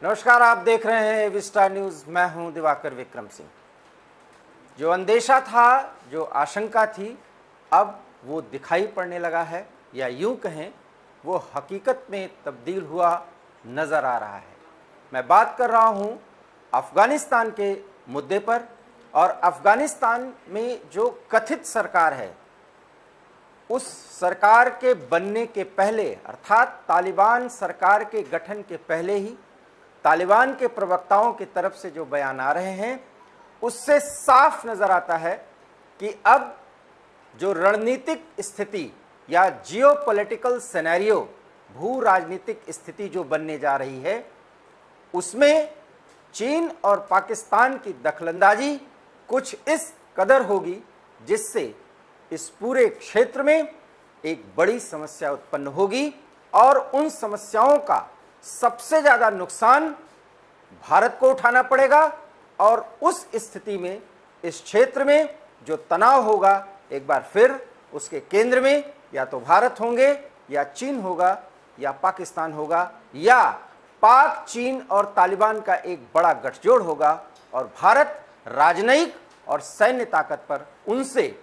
नमस्कार, आप देख रहे हैं विस्टार न्यूज। मैं हूं दिवाकर विक्रम सिंह। जो अंदेशा था, जो आशंका थी, अब वो दिखाई पड़ने लगा है, या यूं कहें वो हकीकत में तब्दील हुआ नजर आ रहा है। मैं बात कर रहा हूं अफगानिस्तान के मुद्दे पर, और अफगानिस्तान में जो कथित सरकार है, उस सरकार के बनने के पहले, अर्थात तालिबान सरकार के गठन के पहले ही तालिबान के प्रवक्ताओं की तरफ से जो बयान आ रहे हैं, उससे साफ नजर आता है कि अब जो रणनीतिक स्थिति या जियोपॉलिटिकल सिनेरियो, भू राजनीतिक स्थिति जो बनने जा रही है, उसमें चीन और पाकिस्तान की दखलंदाजी कुछ इस कदर होगी जिससे इस पूरे क्षेत्र में एक बड़ी समस्या उत्पन्न होगी, और उन समस्याओं का सबसे ज़्यादा नुकसान भारत को उठाना पड़ेगा। और उस स्थिति में इस क्षेत्र में जो तनाव होगा, एक बार फिर उसके केंद्र में या तो भारत होंगे, या चीन होगा, या पाकिस्तान होगा, या पाक, चीन और तालिबान का एक बड़ा गठजोड़ होगा, और भारत राजनयिक और सैन्य ताकत पर उनसे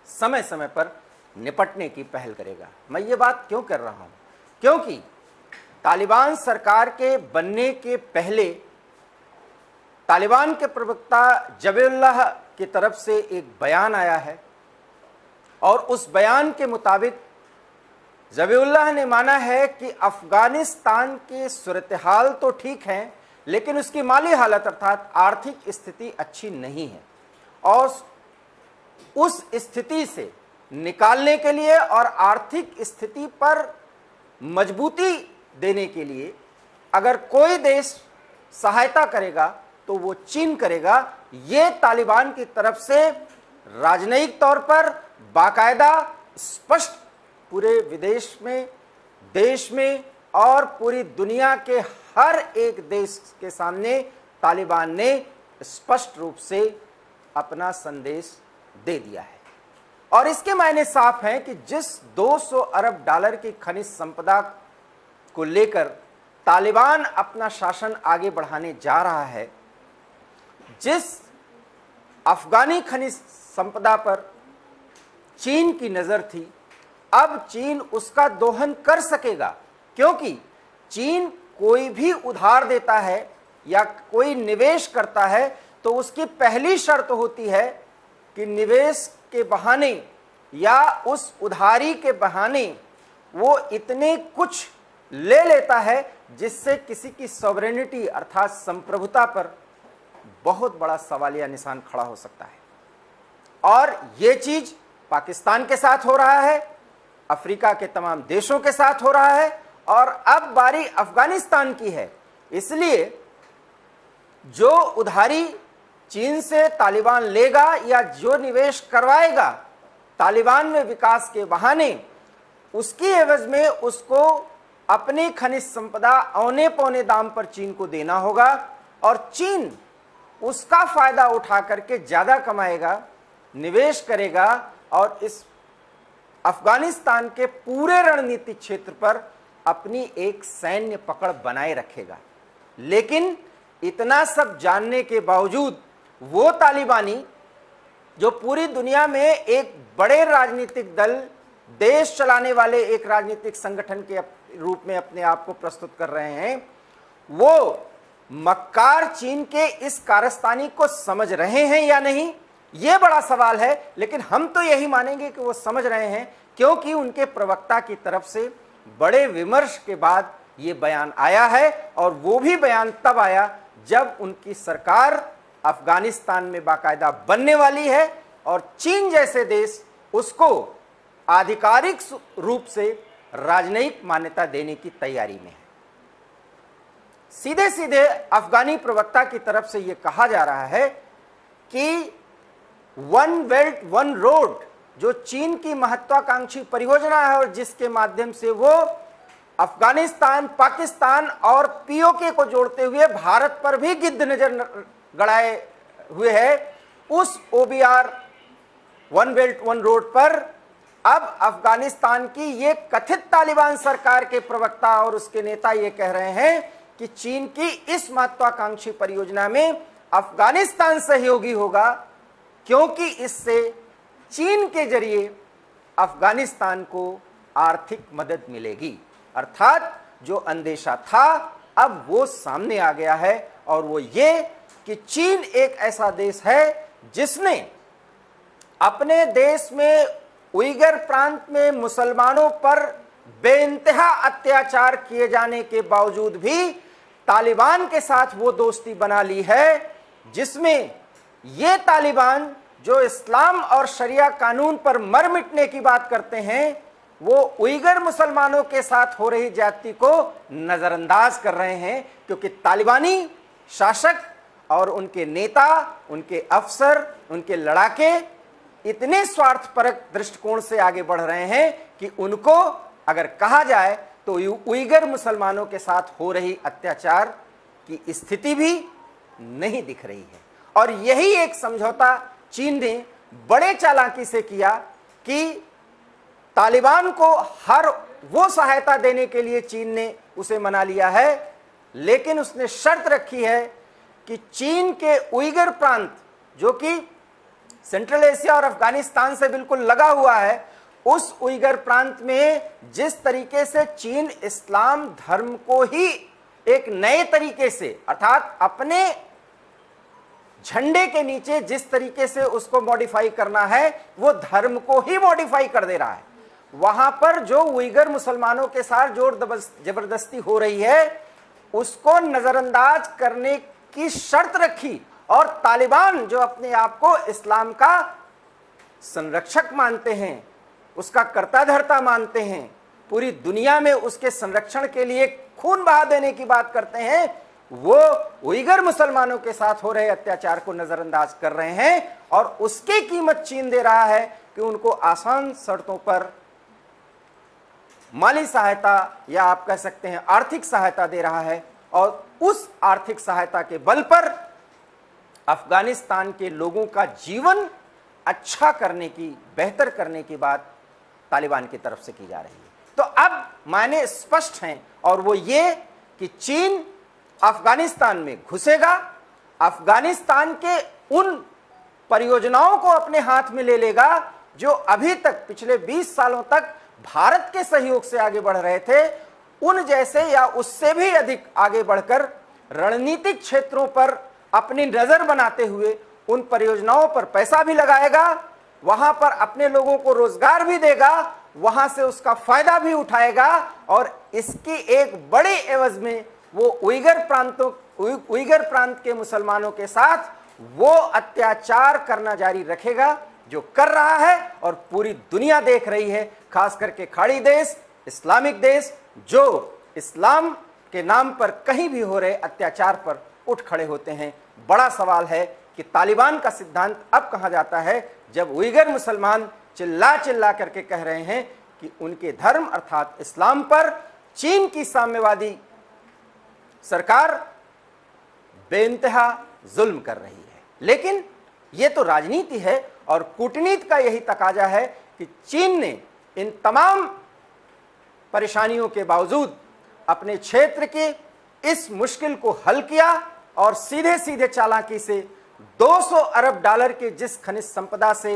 समय समय पर निपटने की पहल करेगा। मैं ये बात क्यों कर रहा हूं? क्योंकि तालिबान सरकार के बनने के पहले तालिबान के प्रवक्ता जबीउल्लाह की तरफ से एक बयान आया है, और उस बयान के मुताबिक जबीउल्लाह ने माना है कि अफगानिस्तान की सूरत-ए-हाल तो ठीक है, लेकिन उसकी माली हालत अर्थात आर्थिक स्थिति अच्छी नहीं है, और उस स्थिति से निकालने के लिए और आर्थिक स्थिति पर मजबूती देने के लिए अगर कोई देश सहायता करेगा तो वो चीन करेगा। ये तालिबान की तरफ से राजनयिक तौर पर बाकायदा स्पष्ट पूरे विदेश में, देश में और पूरी दुनिया के हर एक देश के सामने तालिबान ने स्पष्ट रूप से अपना संदेश दे दिया है। और इसके मायने साफ हैं कि जिस 200 अरब डॉलर की खनिज संपदा को लेकर तालिबान अपना शासन आगे बढ़ाने जा रहा है, जिस अफगानी खनिज संपदा पर चीन की नजर थी, अब चीन उसका दोहन कर सकेगा, क्योंकि चीन कोई भी उधार देता है या कोई निवेश करता है तो उसकी पहली शर्त होती है कि निवेश के बहाने या उस उधारी के बहाने वो इतने कुछ ले लेता है जिससे किसी की सॉवरेनिटी अर्थात संप्रभुता पर बहुत बड़ा सवालिया निशान खड़ा हो सकता है। और ये चीज पाकिस्तान के साथ हो रहा है, अफ्रीका के तमाम देशों के साथ हो रहा है, और अब बारी अफगानिस्तान की है। इसलिए जो उधारी चीन से तालिबान लेगा या जो निवेश करवाएगा तालिबान में विकास के बहाने, उसकी एवज में उसको अपनी खनिज संपदा औने पौने दाम पर चीन को देना होगा, और चीन उसका फायदा उठा करके ज्यादा कमाएगा, निवेश करेगा, और इस अफगानिस्तान के पूरे रणनीतिक क्षेत्र पर अपनी एक सैन्य पकड़ बनाए रखेगा। लेकिन इतना सब जानने के बावजूद वो तालिबानी जो पूरी दुनिया में एक बड़े राजनीतिक दल, देश चलाने वाले एक राजनीतिक संगठन के रूप में अपने आप को प्रस्तुत कर रहे हैं, वो मक्कार चीन के इस कारस्तानी को समझ रहे हैं या नहीं, ये बड़ा सवाल है। लेकिन हम तो यही मानेंगे कि वो समझ रहे हैं, क्योंकि उनके प्रवक्ता की तरफ से बड़े विमर्श के बाद ये बयान आया है, और वो भी बयान तब आया जब उनकी सरकार अफगानिस्तान में बाकायदा बनने वाली है, और चीन जैसे देश उसको आधिकारिक रूप से राजनयिक मान्यता देने की तैयारी में है। सीधे सीधे अफगानी प्रवक्ता की तरफ से यह कहा जा रहा है कि वन बेल्ट वन रोड जो चीन की महत्वाकांक्षी परियोजना है, और जिसके माध्यम से वो अफगानिस्तान, पाकिस्तान और पीओके को जोड़ते हुए भारत पर भी गिद्ध नजर गड़ाए हुए है, उस ओबीआर वन बेल्ट वन रोड पर अब अफगानिस्तान की ये कथित तालिबान सरकार के प्रवक्ता और उसके नेता ये कह रहे हैं कि चीन की इस महत्वाकांक्षी परियोजना में अफगानिस्तान सहयोगी होगा, क्योंकि इससे चीन के जरिए अफगानिस्तान को आर्थिक मदद मिलेगी। अर्थात जो अंदेशा था अब वो सामने आ गया है, और वो ये कि चीन एक ऐसा देश है जिसने अपने देश में उइगर प्रांत में मुसलमानों पर बेइंतहा अत्याचार किए जाने के बावजूद भी तालिबान के साथ वो दोस्ती बना ली है, जिसमें ये तालिबान जो इस्लाम और शरिया कानून पर मर मिटने की बात करते हैं, वो उइगर मुसलमानों के साथ हो रही ज्यादती को नजरअंदाज कर रहे हैं, क्योंकि तालिबानी शासक और उनके नेता, उनके अफसर, उनके लड़ाके इतने स्वार्थपरक दृष्टिकोण से आगे बढ़ रहे हैं कि उनको अगर कहा जाए तो उइगर मुसलमानों के साथ हो रही अत्याचार की स्थिति भी नहीं दिख रही है। और यही एक समझौता चीन ने बड़े चालाकी से किया कि तालिबान को हर वो सहायता देने के लिए चीन ने उसे मना लिया है, लेकिन उसने शर्त रखी है कि चीन के उइगर प्रांत जो कि सेंट्रल एशिया और अफगानिस्तान से बिल्कुल लगा हुआ है, उस उइगर प्रांत में जिस तरीके से चीन इस्लाम धर्म को ही एक नए तरीके से, अर्थात अपने झंडे के नीचे जिस तरीके से उसको मॉडिफाई करना है, वो धर्म को ही मॉडिफाई कर दे रहा है। वहां पर जो उइगर मुसलमानों के साथ जोर जबरदस्ती हो रही है, उसको नजरअंदाज करने की शर्त रखी, और तालिबान जो अपने आप को इस्लाम का संरक्षक मानते हैं, उसका कर्ता धर्ता मानते हैं, पूरी दुनिया में उसके संरक्षण के लिए खून बहा देने की बात करते हैं, वो उइगर मुसलमानों के साथ हो रहे अत्याचार को नजरअंदाज कर रहे हैं, और उसकी कीमत चीन दे रहा है कि उनको आसान शर्तों पर माली सहायता या आप कह सकते हैं आर्थिक सहायता दे रहा है, और उस आर्थिक सहायता के बल पर अफगानिस्तान के लोगों का जीवन अच्छा करने की, बेहतर करने की बात तालिबान की तरफ से की जा रही है। तो अब मायने स्पष्ट हैं, और वो ये कि चीन अफगानिस्तान में घुसेगा, अफगानिस्तान के उन परियोजनाओं को अपने हाथ में ले लेगा जो अभी तक पिछले 20 सालों तक भारत के सहयोग से आगे बढ़ रहे थे, उन जैसे या उससे भी अधिक आगे बढ़कर रणनीतिक क्षेत्रों पर अपनी नजर बनाते हुए उन परियोजनाओं पर पैसा भी लगाएगा, वहां पर अपने लोगों को रोजगार भी देगा, वहां से उसका फायदा भी उठाएगा, और इसकी एक बड़े एवज में वो उइगर प्रांत के मुसलमानों के साथ वो अत्याचार करना जारी रखेगा जो कर रहा है, और पूरी दुनिया देख रही है, खास करके खाड़ी देश, इस्लामिक देश, जो इस्लाम के नाम पर कहीं भी हो रहे अत्याचार पर उठ खड़े होते हैं। बड़ा सवाल है कि तालिबान का सिद्धांत अब कहां जाता है, जब उइगर मुसलमान चिल्ला चिल्ला करके कह रहे हैं कि उनके धर्म अर्थात इस्लाम पर चीन की साम्यवादी सरकार बेइंतहा जुल्म कर रही है। लेकिन यह तो राजनीति है, और कूटनीति का यही तकाजा है कि चीन ने इन तमाम परेशानियों के बावजूद अपने क्षेत्र के इस मुश्किल को हल किया, और सीधे सीधे चालाकी से 200 अरब डॉलर के जिस खनिज संपदा से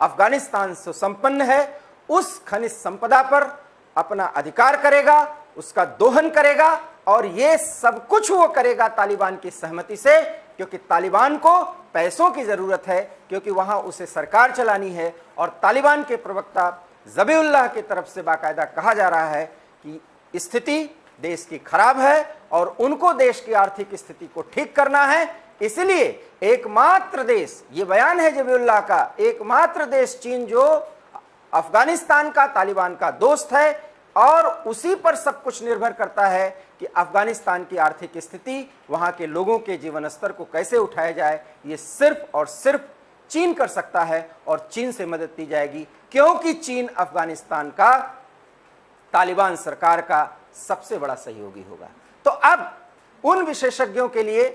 अफगानिस्तान सुसंपन्न है, उस खनिज संपदा पर अपना अधिकार करेगा, उसका दोहन करेगा, और ये सब कुछ वो करेगा तालिबान की सहमति से, क्योंकि तालिबान को पैसों की जरूरत है, क्योंकि वहां उसे सरकार चलानी है। और तालिबान के प्रवक्ता ज़बीउल्लाह की तरफ से बाकायदा कहा जा रहा है कि स्थिति देश की खराब है, और उनको देश की आर्थिक स्थिति को ठीक करना है। इसलिए एकमात्र देश, ये बयान है ज़बीउल्लाह का, एकमात्र देश चीन जो अफगानिस्तान का तालिबान का दोस्त है, और उसी पर सब कुछ निर्भर करता है कि अफगानिस्तान की आर्थिक स्थिति, वहां के लोगों के जीवन स्तर को कैसे उठाया जाए, ये सिर्फ और सिर्फ चीन कर सकता है, और चीन से मदद दी जाएगी, क्योंकि चीन अफगानिस्तान का तालिबान सरकार का सबसे बड़ा सहयोगी होगा। तो अब उन विशेषज्ञों के लिए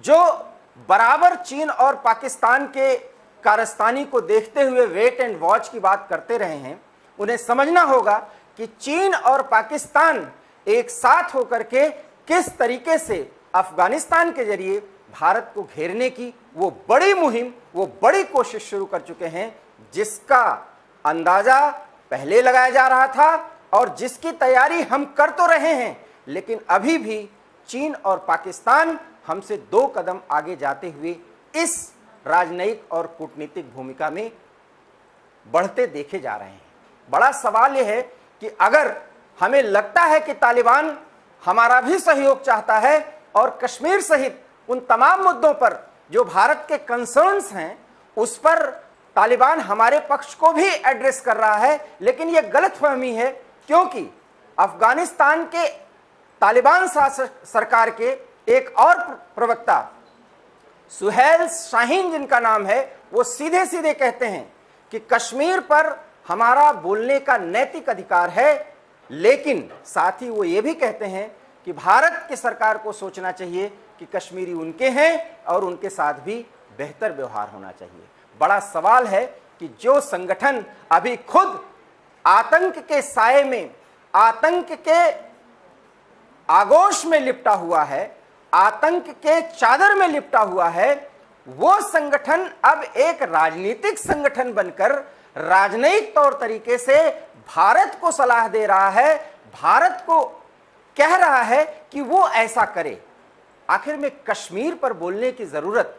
जो बराबर चीन और पाकिस्तान के कारस्तानी को देखते हुए वेट एंड वॉच की बात करते रहे हैं, उन्हें समझना होगा कि चीन और पाकिस्तान एक साथ होकर के किस तरीके से अफगानिस्तान के जरिए भारत को घेरने की वो बड़ी मुहिम, वो बड़ी कोशिश शुरू कर चुके हैं, जिसका अंदाजा पहले लगाया जा रहा था और जिसकी तैयारी हम कर तो रहे हैं, लेकिन अभी भी चीन और पाकिस्तान हमसे 2 कदम आगे जाते हुए इस राजनयिक और कूटनीतिक भूमिका में बढ़ते देखे जा रहे हैं। बड़ा सवाल यह है कि अगर हमें लगता है कि तालिबान हमारा भी सहयोग चाहता है और कश्मीर सहित उन तमाम मुद्दों पर जो भारत के कंसर्न्स हैं उस पर तालिबान हमारे पक्ष को भी एड्रेस कर रहा है, लेकिन यह गलतफहमी है, क्योंकि अफगानिस्तान के तालिबान सरकार के एक और प्रवक्ता सुहेल शाहीन जिनका नाम है, वो सीधे सीधे कहते हैं कि कश्मीर पर हमारा बोलने का नैतिक अधिकार है, लेकिन साथ ही वो ये भी कहते हैं कि भारत की सरकार को सोचना चाहिए कि कश्मीरी उनके हैं और उनके साथ भी बेहतर व्यवहार होना चाहिए। बड़ा सवाल है कि जो संगठन अभी खुद आतंक के साए में, आतंक के आगोश में लिपटा हुआ है, आतंक के चादर में लिपटा हुआ है, वो संगठन अब एक राजनीतिक संगठन बनकर राजनयिक तौर तरीके से भारत को सलाह दे रहा है, भारत को कह रहा है कि वो ऐसा करे। आखिर में कश्मीर पर बोलने की जरूरत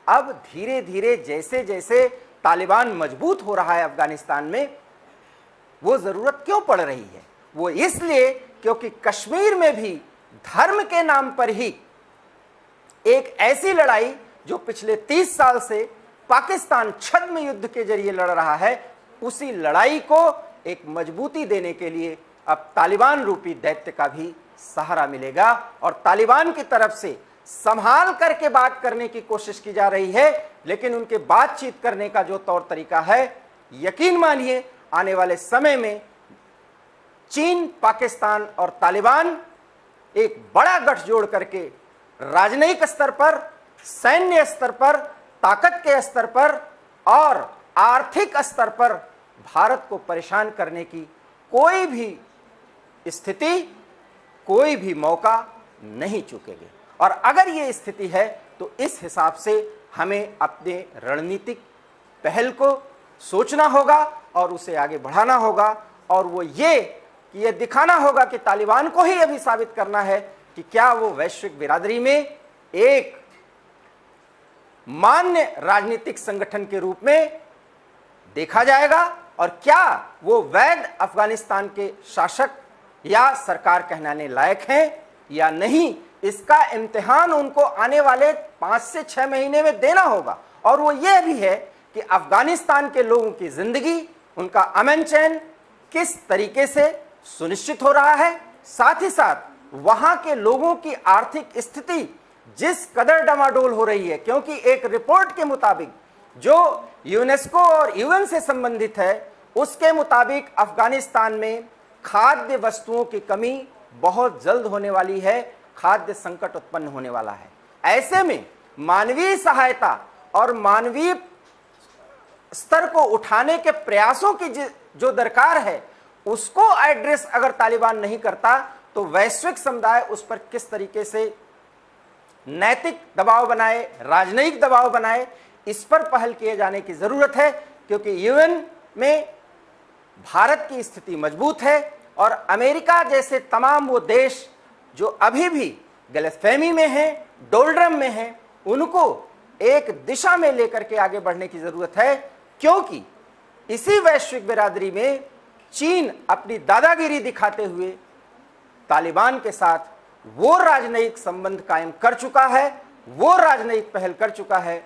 अब धीरे धीरे जैसे जैसे तालिबान मजबूत हो रहा है अफगानिस्तान में, वो जरूरत क्यों पड़ रही है? वो इसलिए क्योंकि कश्मीर में भी धर्म के नाम पर ही एक ऐसी लड़ाई जो पिछले 30 साल से पाकिस्तान छद्म युद्ध के जरिए लड़ रहा है, उसी लड़ाई को एक मजबूती देने के लिए अब तालिबान रूपी दैत्य का भी सहारा मिलेगा और तालिबान की तरफ से संभाल करके बात करने की कोशिश की जा रही है, लेकिन उनके बातचीत करने का जो तौर तरीका है, यकीन मानिए आने वाले समय में चीन, पाकिस्तान और तालिबान एक बड़ा गठजोड़ करके राजनयिक स्तर पर, सैन्य स्तर पर, ताकत के स्तर पर और आर्थिक स्तर पर भारत को परेशान करने की कोई भी स्थिति, कोई भी मौका नहीं चूकेगी। और अगर ये स्थिति है तो इस हिसाब से हमें अपने रणनीतिक पहल को सोचना होगा और उसे आगे बढ़ाना होगा, और वो ये कि ये दिखाना होगा कि तालिबान को ही अभी साबित करना है कि क्या वो वैश्विक बिरादरी में एक मान्य राजनीतिक संगठन के रूप में देखा जाएगा और क्या वो वैध अफगानिस्तान के शासक या सरकार कहलाने लायक हैं या नहीं। इसका इम्तिहान उनको आने वाले 5 से 6 महीने में देना होगा, और वो ये भी है कि अफगानिस्तान के लोगों की जिंदगी, उनका अमन चैन किस तरीके से सुनिश्चित हो रहा है, साथ ही साथ वहां के लोगों की आर्थिक स्थिति जिस कदर डमाडोल हो रही है, क्योंकि एक रिपोर्ट के मुताबिक जो यूनेस्को और यूएन से संबंधित है, उसके मुताबिक अफगानिस्तान में खाद्य वस्तुओं की कमी बहुत जल्द होने वाली है, खाद्य संकट उत्पन्न होने वाला है। ऐसे में मानवीय सहायता और मानवीय स्तर को उठाने के प्रयासों की जो दरकार है, उसको एड्रेस अगर तालिबान नहीं करता तो वैश्विक समुदाय उस पर किस तरीके से नैतिक दबाव बनाए, राजनयिक दबाव बनाए, इस पर पहल किए जाने की जरूरत है, क्योंकि यूएन में भारत की स्थिति मजबूत है और अमेरिका जैसे तमाम वो देश जो अभी भी गलतफहमी में हैं, डोलड्रम में हैं, उनको एक दिशा में लेकर के आगे बढ़ने की जरूरत है, क्योंकि इसी वैश्विक बिरादरी में चीन अपनी दादागिरी दिखाते हुए तालिबान के साथ वो राजनयिक संबंध कायम कर चुका है, वो राजनयिक पहल कर चुका है,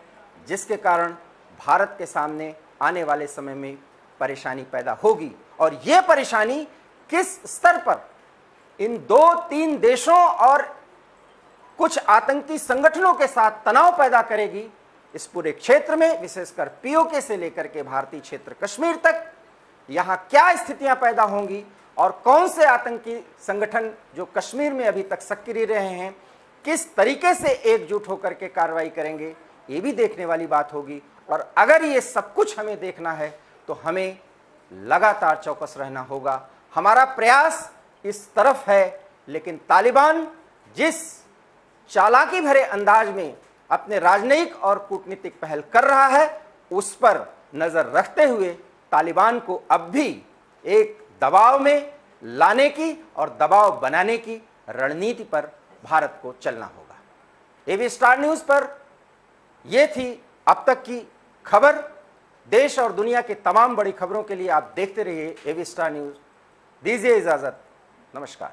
जिसके कारण भारत के सामने आने वाले समय में परेशानी पैदा होगी। और ये परेशानी किस स्तर पर इन 2-3 देशों और कुछ आतंकी संगठनों के साथ तनाव पैदा करेगी, इस पूरे क्षेत्र में, विशेषकर पीओके से लेकर के भारतीय क्षेत्र कश्मीर तक, यहाँ क्या स्थितियां पैदा होंगी और कौन से आतंकी संगठन जो कश्मीर में अभी तक सक्रिय रहे हैं किस तरीके से एकजुट होकर के कार्रवाई करेंगे, ये भी देखने वाली बात होगी। और अगर ये सब कुछ हमें देखना है तो हमें लगातार चौकस रहना होगा। हमारा प्रयास इस तरफ है, लेकिन तालिबान जिस चालाकी भरे अंदाज में अपने राजनयिक और कूटनीतिक पहल कर रहा है, उस पर नजर रखते हुए तालिबान को अब भी एक दबाव में लाने की और दबाव बनाने की रणनीति पर भारत को चलना होगा। एबी स्टार न्यूज पर यह थी अब तक की खबर। देश और दुनिया की तमाम बड़ी खबरों के लिए आप देखते रहिए एबी स्टार न्यूज। दीजिए इजाजत, नमस्कार।